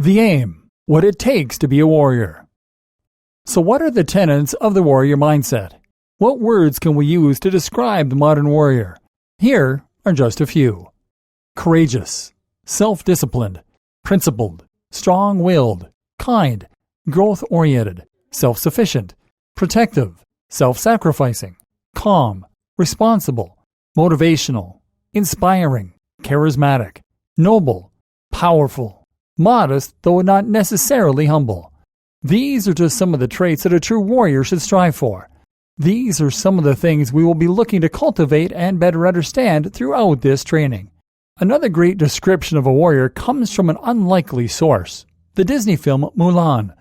The aim, what it takes to be a warrior. So what are the tenets of the warrior mindset? What words can we use to describe the modern warrior? Here are just a few. Courageous, self-disciplined, principled, strong-willed, kind, growth-oriented, self-sufficient, protective, self-sacrificing, calm, responsible, motivational, inspiring, charismatic, noble, powerful, modest, though not necessarily humble. These are just some of the traits that a true warrior should strive for. These are some of the things we will be looking to cultivate and better understand throughout this training. Another great description of a warrior comes from an unlikely source, the Disney film Mulan.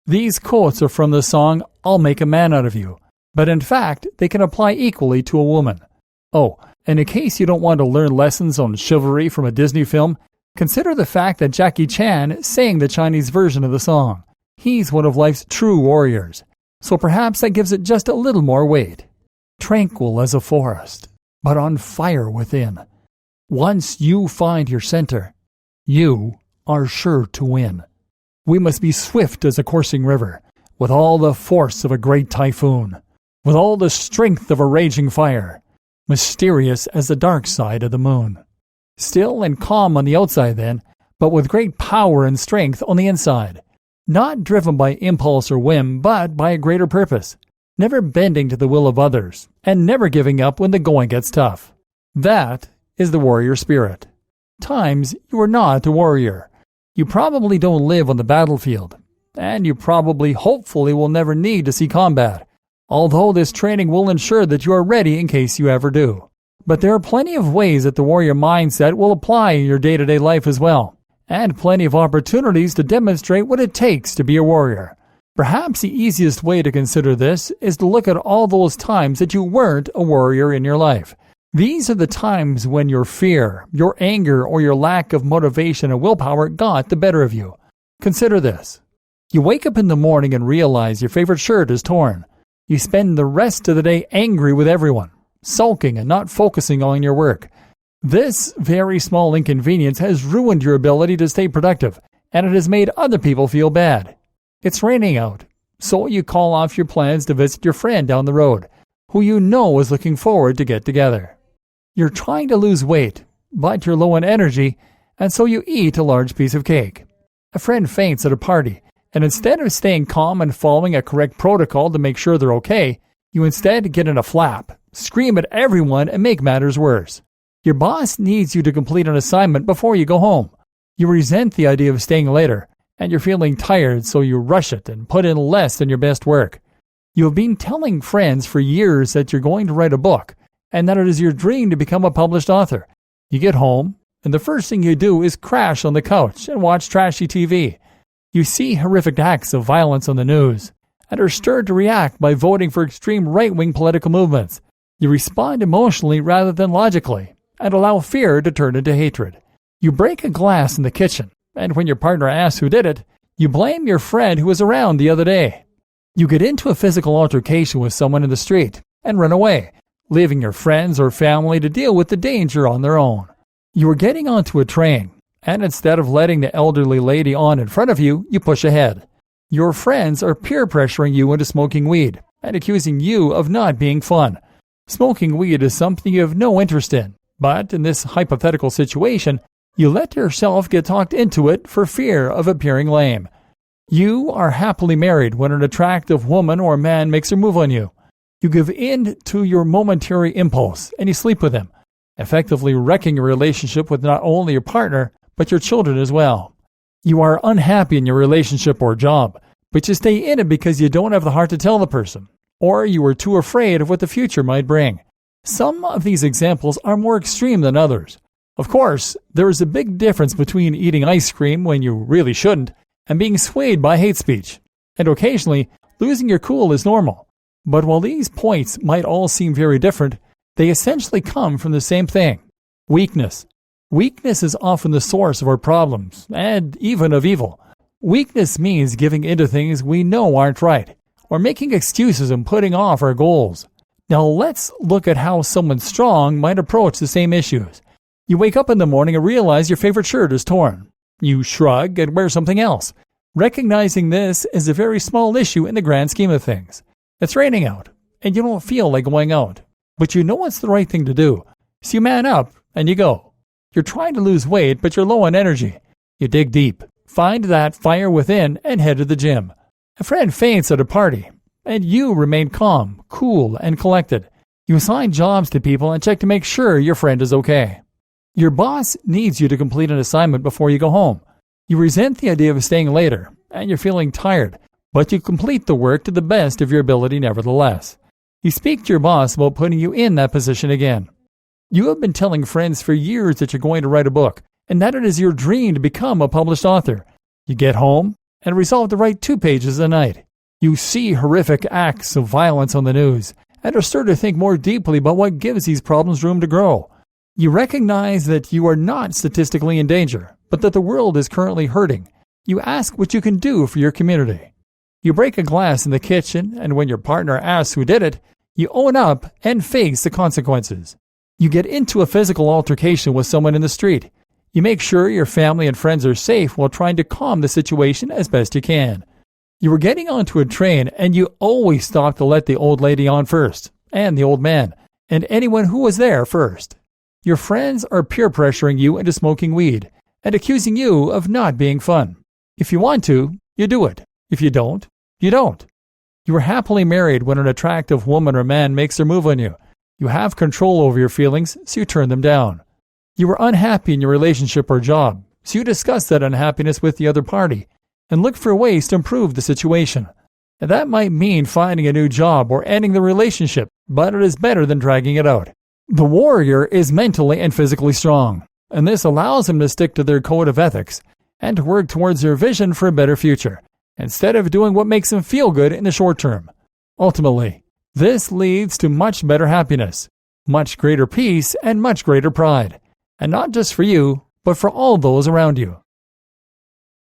These quotes are from the song "I'll Make a Man Out of You," but in fact, they can apply equally to a woman. Oh, and in case you don't want to learn lessons on chivalry from a Disney film, consider the fact that Jackie Chan sang the Chinese version of the song. He's one of life's true warriors, so perhaps that gives it just a little more weight. Tranquil as a forest, but on fire within. Once you find your center, you are sure to win. We must be swift as a coursing river, with all the force of a great typhoon, with all the strength of a raging fire, mysterious as the dark side of the moon. Still and calm on the outside then, but with great power and strength on the inside. Not driven by impulse or whim, but by a greater purpose. Never bending to the will of others, and never giving up when the going gets tough. That is the warrior spirit. Times you are not a warrior. You probably don't live on the battlefield, and you probably, hopefully, will never need to see combat, although this training will ensure that you are ready in case you ever do. But there are plenty of ways that the warrior mindset will apply in your day-to-day life as well, and plenty of opportunities to demonstrate what it takes to be a warrior. Perhaps the easiest way to consider this is to look at all those times that you weren't a warrior in your life. These are the times when your fear, your anger, or your lack of motivation and willpower got the better of you. Consider this. You wake up in the morning and realize your favorite shirt is torn. You spend the rest of the day angry with everyone, sulking and not focusing on your work. This very small inconvenience has ruined your ability to stay productive, and it has made other people feel bad. It's raining out, so you call off your plans to visit your friend down the road, who you know is looking forward to get together. You're trying to lose weight, but you're low on energy, and so you eat a large piece of cake. A friend faints at a party, and instead of staying calm and following a correct protocol to make sure they're okay, you instead get in a flap, scream at everyone, and make matters worse. Your boss needs you to complete an assignment before you go home. You resent the idea of staying later, and you're feeling tired, so you rush it and put in less than your best work. You have been telling friends for years that you're going to write a book, and that it is your dream to become a published author. You get home, and the first thing you do is crash on the couch and watch trashy TV. You see horrific acts of violence on the news, and are stirred to react by voting for extreme right-wing political movements. You respond emotionally rather than logically, and allow fear to turn into hatred. You break a glass in the kitchen, and when your partner asks who did it, you blame your friend who was around the other day. You get into a physical altercation with someone in the street, and run away, leaving your friends or family to deal with the danger on their own. You are getting onto a train, and instead of letting the elderly lady on in front of you, you push ahead. Your friends are peer pressuring you into smoking weed and accusing you of not being fun. Smoking weed is something you have no interest in, but in this hypothetical situation, you let yourself get talked into it for fear of appearing lame. You are happily married when an attractive woman or man makes a move on you. You give in to your momentary impulse and you sleep with them, effectively wrecking your relationship with not only your partner, but your children as well. You are unhappy in your relationship or job, but you stay in it because you don't have the heart to tell the person, or you are too afraid of what the future might bring. Some of these examples are more extreme than others. Of course, there is a big difference between eating ice cream when you really shouldn't and being swayed by hate speech. And occasionally, losing your cool is normal. But while these points might all seem very different, they essentially come from the same thing: weakness. Weakness is often the source of our problems, and even of evil. Weakness means giving into things we know aren't right, or making excuses and putting off our goals. Now let's look at how someone strong might approach the same issues. You wake up in the morning and realize your favorite shirt is torn. You shrug and wear something else, recognizing this is a very small issue in the grand scheme of things. It's raining out, and you don't feel like going out, but you know it's the right thing to do, so you man up and you go. You're trying to lose weight, but you're low on energy. You dig deep, find that fire within, and head to the gym. A friend faints at a party, and you remain calm, cool, and collected. You assign jobs to people and check to make sure your friend is okay. Your boss needs you to complete an assignment before you go home. You resent the idea of staying later, and you're feeling tired, but you complete the work to the best of your ability nevertheless. You speak to your boss about putting you in that position again. You have been telling friends for years that you're going to write a book, and that it is your dream to become a published author. You get home and resolve to write 2 pages a night. You see horrific acts of violence on the news, and are starting to think more deeply about what gives these problems room to grow. You recognize that you are not statistically in danger, but that the world is currently hurting. You ask what you can do for your community. You break a glass in the kitchen, and when your partner asks who did it, you own up and face the consequences. You get into a physical altercation with someone in the street. You make sure your family and friends are safe while trying to calm the situation as best you can. You were getting onto a train, and you always stop to let the old lady on first, and the old man, and anyone who was there first. Your friends are peer pressuring you into smoking weed and accusing you of not being fun. If you want to, you do it. If you don't, you don't. You are happily married when an attractive woman or man makes their move on you. You have control over your feelings, so you turn them down. You are unhappy in your relationship or job, so you discuss that unhappiness with the other party and look for ways to improve the situation. And that might mean finding a new job or ending the relationship, but it is better than dragging it out. The warrior is mentally and physically strong, and this allows them to stick to their code of ethics and to work towards their vision for a better future, instead of doing what makes them feel good in the short term. Ultimately, this leads to much better happiness, much greater peace, and much greater pride, and not just for you, but for all those around you.